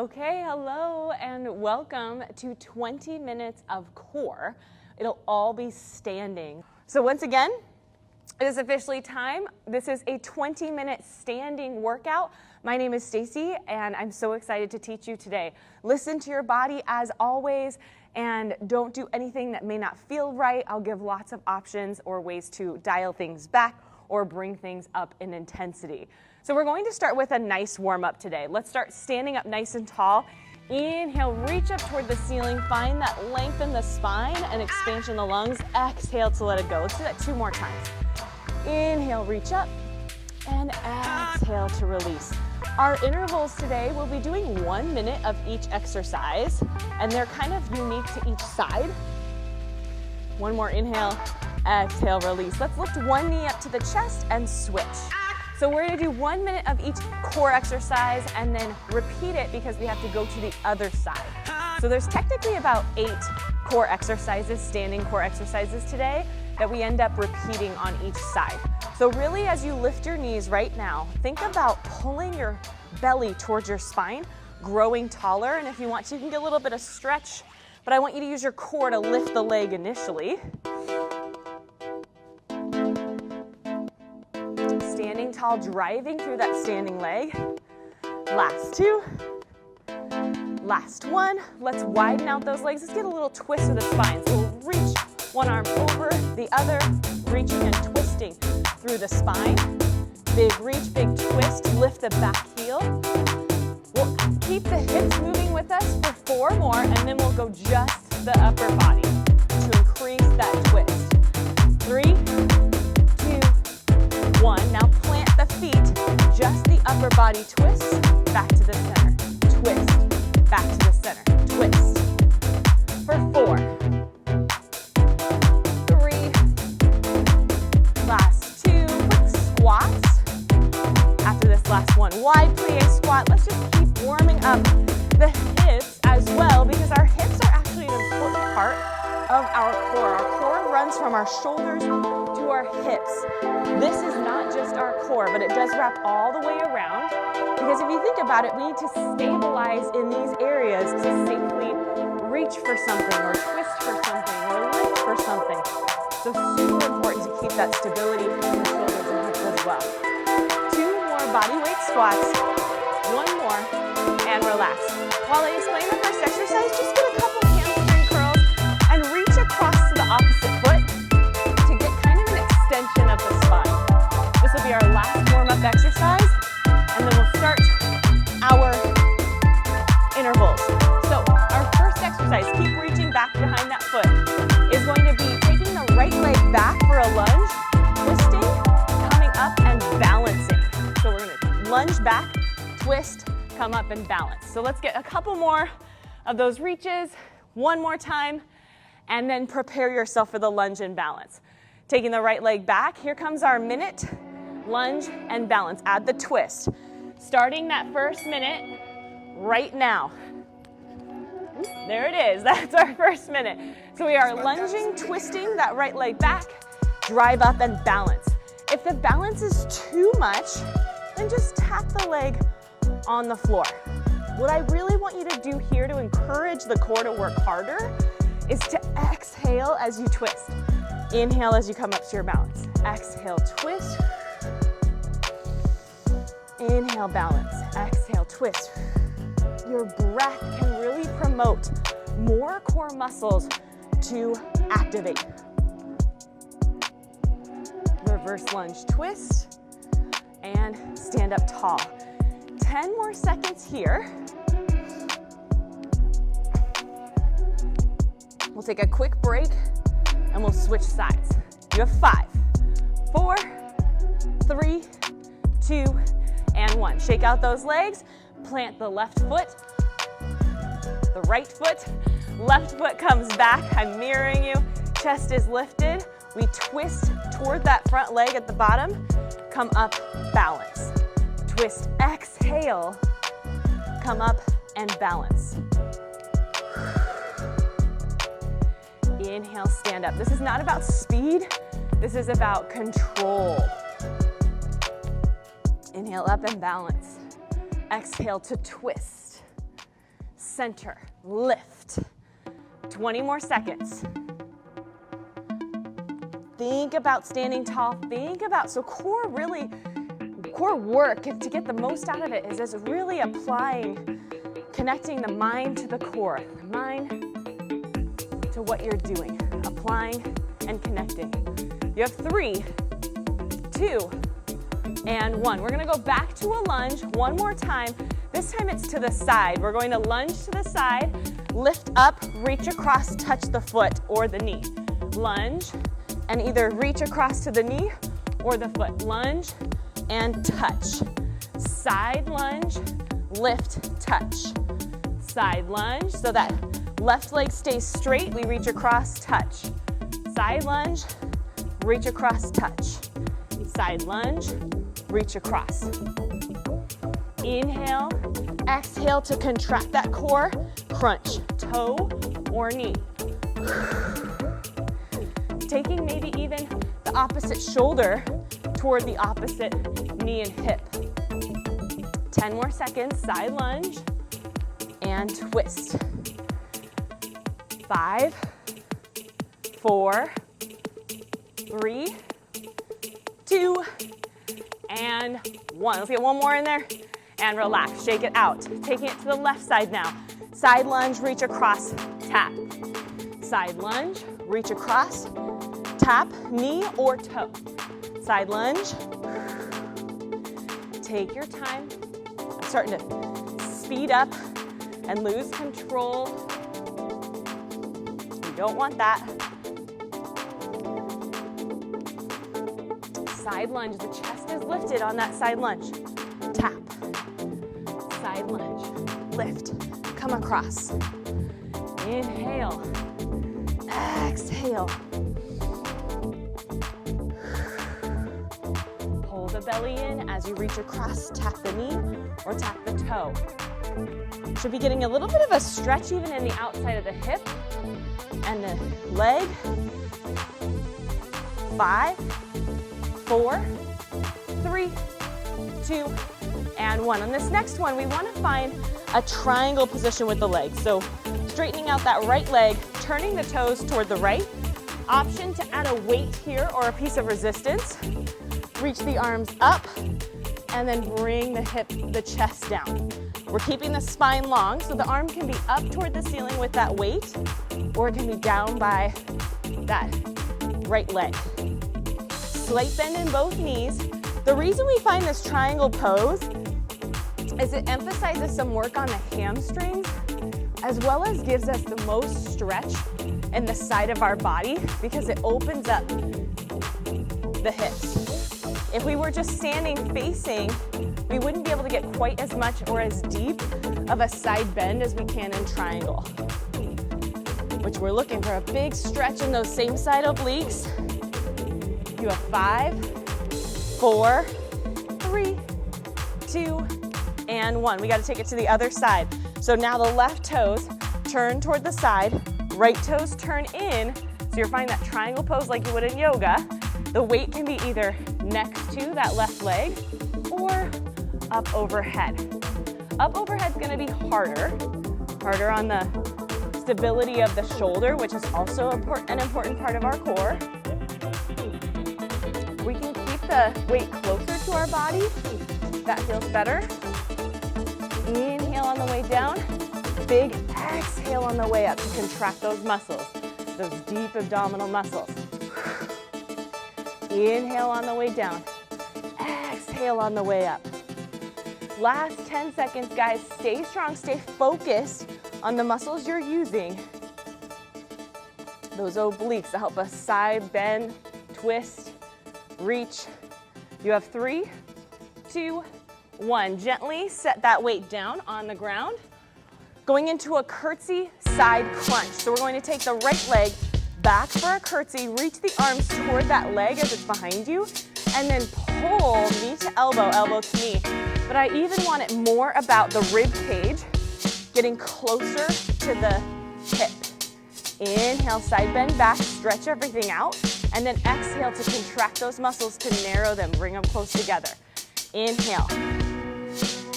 Okay, hello and welcome to 20 minutes of core. It'll all be standing. So once again, it is officially time. This is a 20-minute standing workout. My name is Staci and I'm so excited to teach you today. Listen to your body as always and don't do anything that may not feel right. I'll give lots of options or ways to dial things back or bring things up in intensity. So we're going to start with a nice warm-up today. Let's start standing up nice and tall. Inhale, reach up toward the ceiling. Find that length in the spine and expansion in the lungs. Exhale to let it go. Let's do that 2 more times. Inhale, reach up, and exhale to release. Our intervals today, we'll be doing 1 minute of each exercise, and they're kind of unique to each side. 1 more inhale, exhale, release. Let's lift 1 knee up to the chest and switch. So we're gonna do 1 minute of each core exercise and then repeat it because we have to go to the other side. So there's technically about 8 core exercises, standing core exercises today that we end up repeating on each side. So really as you lift your knees right now, think about pulling your belly towards your spine, growing taller, and if you want to, you can get a little bit of stretch, but I want you to use your core to lift the leg initially. Standing tall, driving through that standing leg. Last 2. Last 1. Let's widen out those legs. Let's get a little twist of the spine. So we'll reach one arm over the other, reaching and twisting through the spine. Big reach, big twist, lift the back heel. We'll keep the hips moving with us for 4 more, and then we'll go just the upper body to increase that twist. 3, 2, 1. Now plant the feet, just the upper body twist, back to the center. Twist, back to the center. Twist. For 4, 3, last 2. Quick squats. After this last one, wide plie squat. Let's just keep warming up the hips as well because our hips are actually an important part of our core. Our core runs from our shoulders to our hips. This is not just our core, but it does wrap all the way around because if you think about it, we need to stabilize in these areas to safely reach for something or twist for something or lift for something. So super important to keep that stability in the shoulders and hips as well. 2 more body weight squats, 1 more, and relax. While I explain the first exercise, just get a couple hamstring curls and reach across to the opposite foot to get kind of an extension of the spine. This will be our last warm-up exercise, and then we'll start our intervals. So our first exercise, keep reaching back behind that foot, is going to be taking the right leg back for a lunge, twisting, coming up and balancing. So we're gonna lunge back, twist, come up and balance. So let's get a couple more of those reaches, 1 more time, and then prepare yourself for the lunge and balance. Taking the right leg back, here comes our minute, lunge and balance. Add the twist. Starting that first minute right now. There it is, that's our first minute. So we are lunging, twisting that right leg back, drive up and balance. If the balance is too much, then just tap the leg on the floor. What I really want you to do here to encourage the core to work harder is to exhale as you twist. Inhale as you come up to your balance. Exhale, twist. Inhale, balance. Exhale, twist. Your breath can really promote more core muscles to activate. Reverse lunge, twist, and stand up tall. 10 more seconds here. We'll take a quick break and we'll switch sides. You have 5, 4, 3, 2, and 1. Shake out those legs, plant the left foot, the right foot, left foot comes back. I'm mirroring you, chest is lifted. We twist toward that front leg at the bottom, come up, balance. Twist, exhale, come up and balance. Inhale, stand up. This is not about speed, this is about control. Inhale up and balance. Exhale to twist. center, lift. 20 more seconds. Think about standing tall, think about, so core work, to get the most out of it is really applying, connecting the mind to the core, the mind to what you're doing, applying and connecting. You have 3, 2, and 1. We're gonna go back to a lunge one more time. This time it's to the side. We're going to lunge to the side, lift up, reach across, touch the foot or the knee. Lunge, and either reach across to the knee or the foot. Lunge and touch. Side lunge, lift, touch. Side lunge, so that left leg stays straight. We reach across, touch. Side lunge, reach across, touch. Side lunge, reach across. Inhale, exhale to contract that core. Crunch, toe or knee. Taking maybe even the opposite shoulder toward the opposite knee and hip. 10 more seconds, side lunge and twist. 5, 4, 3, 2, and 1. Let's get one more in there and relax, shake it out. Taking it to the left side now. Side lunge, reach across, tap. Side lunge, reach across, tap, knee or toe. Side lunge. Take your time. I'm starting to speed up and lose control. You don't want that. Side lunge, the chest is lifted on that side lunge. Tap. Side lunge, lift, come across. Inhale, exhale. Pull the belly in as you reach across, tap the knee or tap the toe. Should be getting a little bit of a stretch even in the outside of the hip and the leg. 5, 4, 3, 2, and 1. On this next one, we want to find a triangle position with the legs. So straightening out that right leg, turning the toes toward the right. Option to add a weight here or a piece of resistance. Reach the arms up and then bring the chest down. We're keeping the spine long, so the arm can be up toward the ceiling with that weight, or it can be down by that right leg. Slight bend in both knees. The reason we find this triangle pose is it emphasizes some work on the hamstrings, as well as gives us the most stretch in the side of our body because it opens up the hips. If we were just standing facing, we wouldn't be able to get quite as much or as deep of a side bend as we can in triangle, which we're looking for a big stretch in those same side obliques. You have 5, 4, 3, 2, and 1. We got to take it to the other side. So now the left toes turn toward the side, right toes turn in. So you're finding that triangle pose like you would in yoga. The weight can be either next to that left leg or up overhead. Up overhead is going to be harder on the stability of the shoulder, which is also an important part of our core. We can keep the weight closer to our body. That feels better. Inhale on the way down. Big exhale on the way up to contract those muscles, those deep abdominal muscles. Inhale on the way down. Exhale on the way up. Last 10 seconds, guys. Stay strong, stay focused on the muscles you're using. Those obliques that help us side bend, twist, reach. You have 3, 2, 1. Gently set that weight down on the ground. Going into a curtsy side crunch. So we're going to take the right leg back for a curtsy, reach the arms toward that leg as it's behind you, and then pull knee to elbow, elbow to knee. But I even want it more about the rib cage, getting closer to the hip. Inhale, side bend back, stretch everything out, and then exhale to contract those muscles to narrow them, bring them close together. Inhale,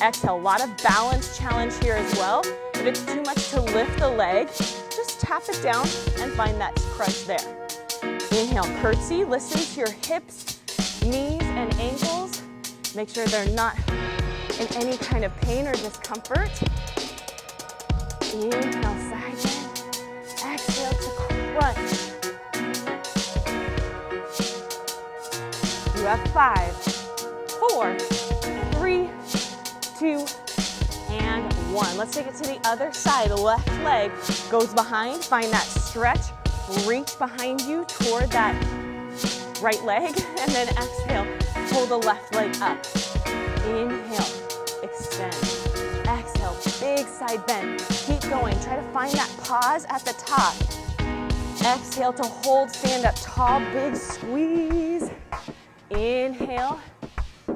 exhale, a lot of balance challenge here as well. If it's too much to lift the leg, just tap it down and find that crunch there. Inhale, curtsy, listen to your hips, knees, and ankles. Make sure they're not in any kind of pain or discomfort. Inhale, side bend. Exhale to crunch. You have 5, 4, 3, 2, and 1. Let's take it to the other side. Left leg goes behind. Find that stretch. Reach behind you toward that right leg, and then exhale. Pull the left leg up. Inhale, extend. Exhale, big side bend. Keep going. Try to find that pause at the top. Exhale to hold, stand up tall, big squeeze. Inhale,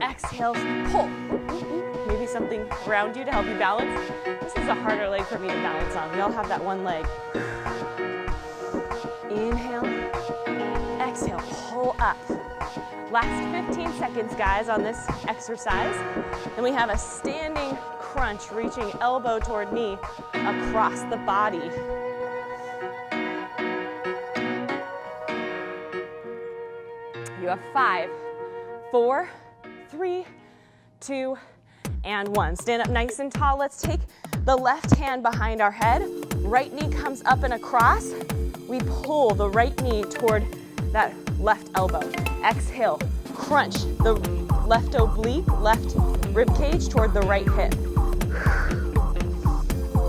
exhale, pull. Maybe something around you to help you balance. This is a harder leg for me to balance on. We all have that one leg. Inhale, exhale, pull up. Last 15 seconds, guys, on this exercise. Then we have a standing crunch, reaching elbow toward knee across the body. You have 5, 4, 3, 2, and 1. Stand up nice and tall. Let's take the left hand behind our head. Right knee comes up and across. We pull the right knee toward that left elbow. Exhale, crunch the left oblique, left rib cage toward the right hip.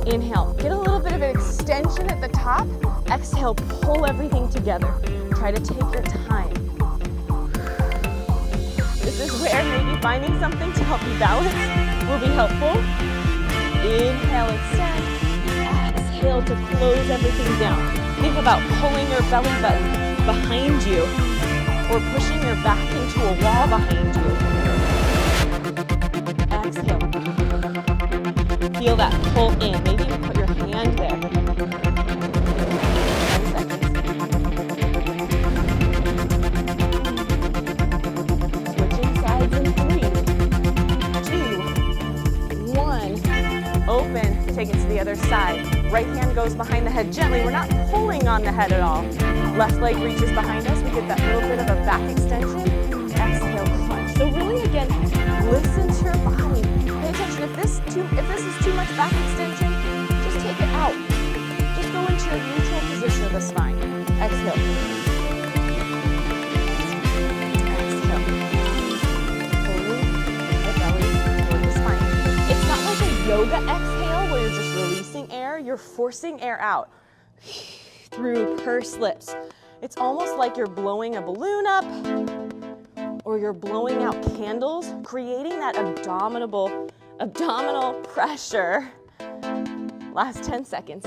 Inhale, get a little bit of an extension at the top. Exhale, pull everything together. Try to take your time. This is where maybe finding something to help you balance will be helpful. Inhale, extend. Exhale to close everything down. Think about pulling your belly button behind you or pushing your back into a wall behind you. Exhale. Feel that pull in. Maybe even put your hand there. 10 seconds. Switching sides in 3, 2, 1. Open. Take it to the other side. Right hand goes behind the head gently. We're not pulling on the head at all. Left leg reaches behind us. We get that little bit of a back extension. Exhale, crunch. So really, again, listen to your body. Pay attention. If this is too much back extension, just take it out. Just go into your neutral position of the spine. Exhale. Exhale. Pulling the belly toward the spine. It's not like a yoga exhale where you're just releasing air. You're forcing air out through pursed lips. It's almost like you're blowing a balloon up or you're blowing out candles, creating that abdominal pressure. Last 10 seconds.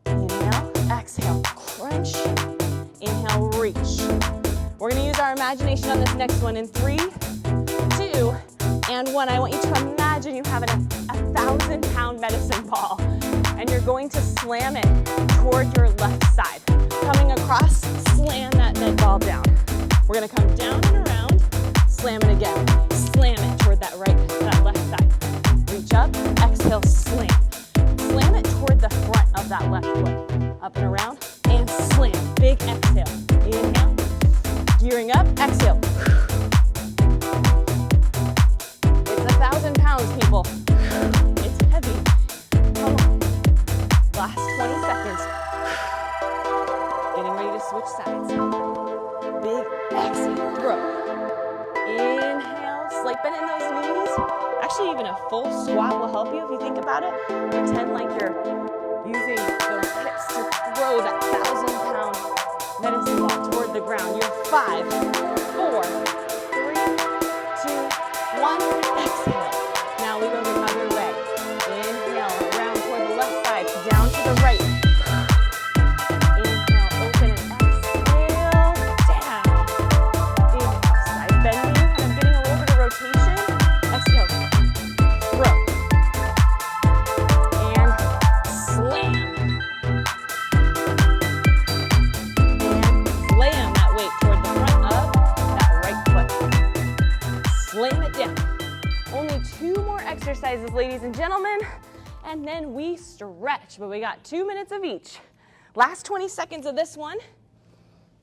Inhale, exhale, crunch. Inhale, reach. We're gonna use our imagination on this next one in 3, 2, and 1. I want you to imagine you have a 1,000-pound medicine ball, and you're going to slam it toward your left side. Coming across, slam that med ball down. We're gonna come down and around, slam it again. Slam it toward that left side. Reach up, exhale, slam. Slam it toward the front of that left foot. Up and around, and slam. Big exhale. Inhale, gearing up, exhale. It's 1,000 pounds, people. It's heavy. Come on. Last 20 seconds. Getting ready to switch sides. Big exhale, throw. Inhale, slight bend in those knees. Actually, even a full squat will help you if you think about it. Pretend like you're using those hips to throw that 1,000-pound medicine ball toward the ground. You're 5, 4, 3, 2, 1. Exhale. Now we go the other way. Inhale, around toward the left side, down to the right. Inhale, open and exhale, down. Inhale, side bending, kind of getting a little bit of rotation. Exhale, throw. And slam. And slam that weight toward the front of that right foot. Slam it down. Only 2 more exercises, ladies and gentlemen, and then we stretch, but we got 2 minutes of each. Last 20 seconds of this one.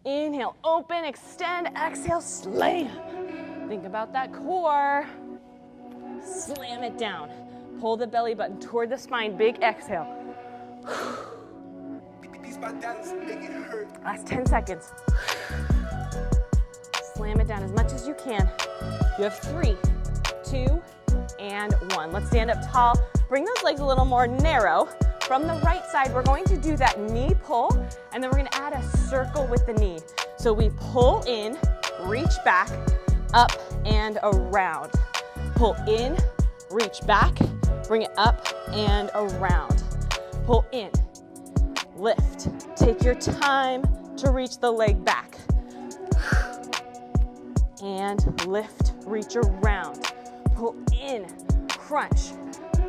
Inhale, open, extend, exhale, slam. Think about that core. Slam it down. Pull the belly button toward the spine, big exhale. Last 10 seconds. Slam it down as much as you can. You have 3, 2, and 1. Let's stand up tall. Bring those legs a little more narrow. From the right side, we're going to do that knee pull, and then we're going to add a circle with the knee. So we pull in, reach back, up and around. Pull in, reach back, bring it up and around. Pull in, lift. Take your time to reach the leg back. And lift, reach around. Pull in, crunch,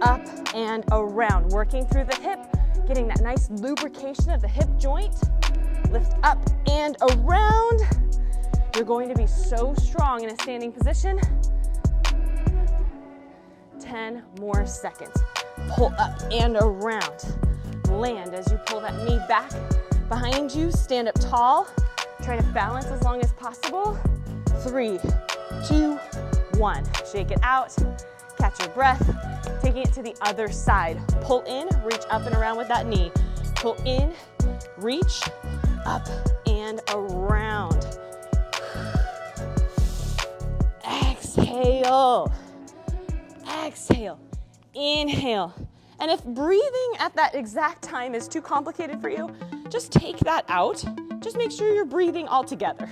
up and around. Working through the hip, getting that nice lubrication of the hip joint. Lift up and around. You're going to be so strong in a standing position. 10 more seconds. Pull up and around. Land as you pull that knee back behind you. Stand up tall. Try to balance as long as possible. 3, 2, 1. Shake it out. Catch your breath. Taking it to the other side. Pull in, reach up and around with that knee. Pull in, reach, up and around. Exhale. Exhale. Inhale. And if breathing at that exact time is too complicated for you, just take that out. Just make sure you're breathing all together.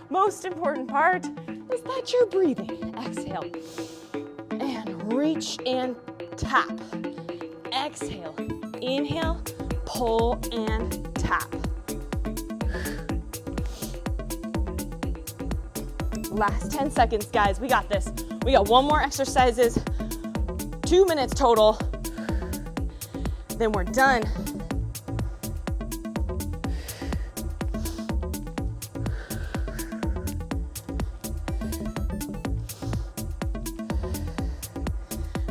Most important part is that you're breathing. Exhale. And reach and tap. Exhale. Inhale. Pull and tap. Last 10 seconds, guys. We got this. We got one more exercises. 2 minutes total. Then we're done.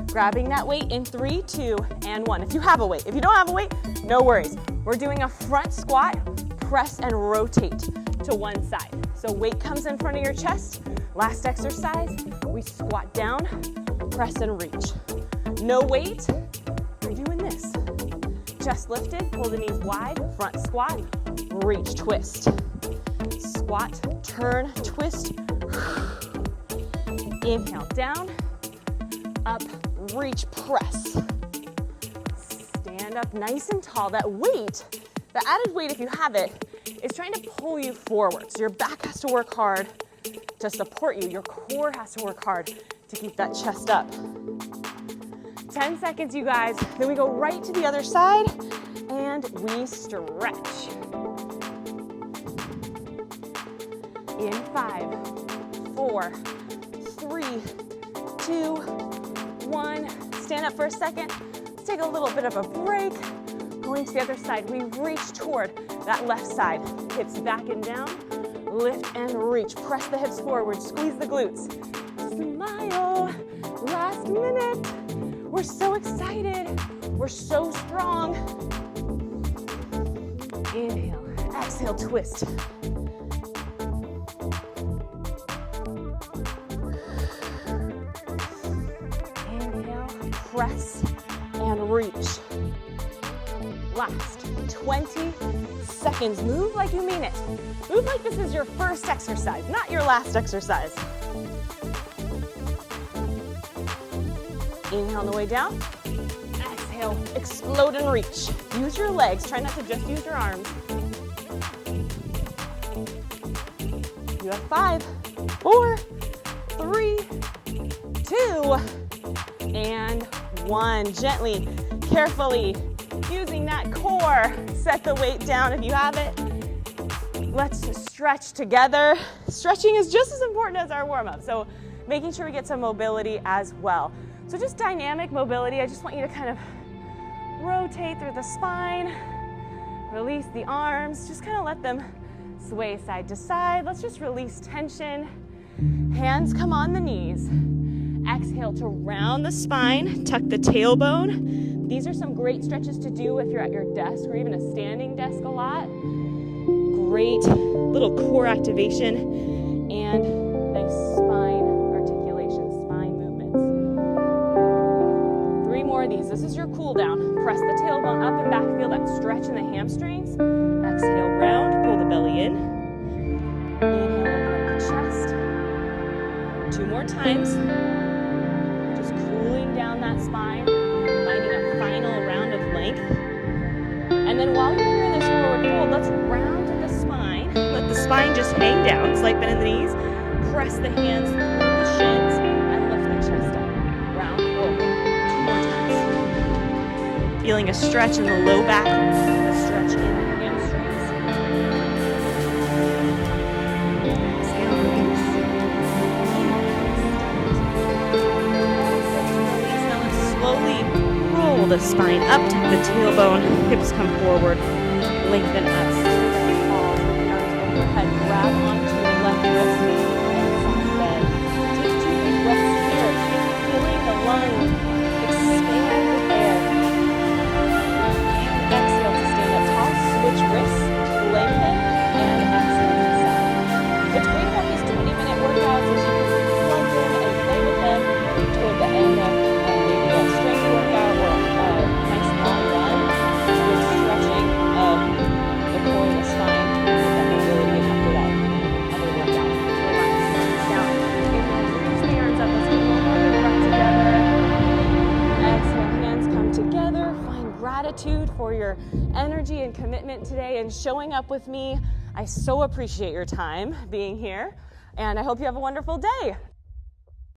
Grabbing that weight in 3, 2, and 1. If you have a weight. If you don't have a weight, no worries. We're doing a front squat, press and rotate to one side. So weight comes in front of your chest. Last exercise, we squat down, press and reach. No weight, you're doing this. Chest lifted, pull the knees wide, front squat, reach, twist. Squat, turn, twist. Inhale, down, up, reach, press. Stand up nice and tall. That weight, the added weight if you have it, is trying to pull you forward. So your back has to work hard to support you. Your core has to work hard to keep that chest up. 10 seconds, you guys. Then we go right to the other side and we stretch. In 5, 4, 3, 2, 1. Stand up for a second. Let's take a little bit of a break. Going to the other side, we reach toward that left side. Hips back and down. Lift and reach. Press the hips forward. Squeeze the glutes. Smile. Last minute. We're so excited. We're so strong. Inhale. Exhale, twist. Inhale, press and reach. Last 20 seconds. Move like you mean it. Move like this is your first exercise, not your last exercise. Inhale on the way down. Exhale, explode and reach. Use your legs. Try not to just use your arms. You have 5, 4, 3, 2, and 1. Gently, carefully, using that core. Set the weight down if you have it. Let's just stretch together. Stretching is just as important as our warm-up, so making sure we get some mobility as well. So just dynamic mobility. I just want you to kind of rotate through the spine, release the arms, just kind of let them sway side to side. Let's just release tension. Hands come on the knees Exhale to round the spine, tuck the tailbone. These are some great stretches to do if you're at your desk or even a standing desk a lot. Great little core activation and nice spine articulation, spine movements. 3 more of these. This is your cool down. Press the tailbone up and back. Feel that stretch in the hamstrings. Exhale, round, pull the belly in. Inhale, open up the chest. 2 more times. Cooling down that spine, finding a final round of length. And then while you're here in this forward fold, let's round the spine. Let the spine just hang down, slight bend in the knees. Press the hands through the shins and lift the chest up. Round forward. 2 more times. Feeling a stretch in the low back, a stretch in the hamstrings. Exhale, release. Slowly roll the spine up, tuck the tailbone, hips come forward, lengthen up, pause, with the arms overhead, grab onto your left wrist, and side bend. Take 2 deep breaths here, feeling the lungs expand with air. And exhale to stand up tall, switch wrists, lengthen, and exhale to side. What's great about these 20-minute workouts is you can plug in and play with them toward the end of strength workout or a nice long run. You're stretching the core and the spine with that mobility after that other workout. Relax. Now, reach the arms up. Let's get one more breath together. Exhale, hands come together. Find gratitude for your energy and commitment today and showing up with me. I so appreciate your time being here, and I hope you have a wonderful day.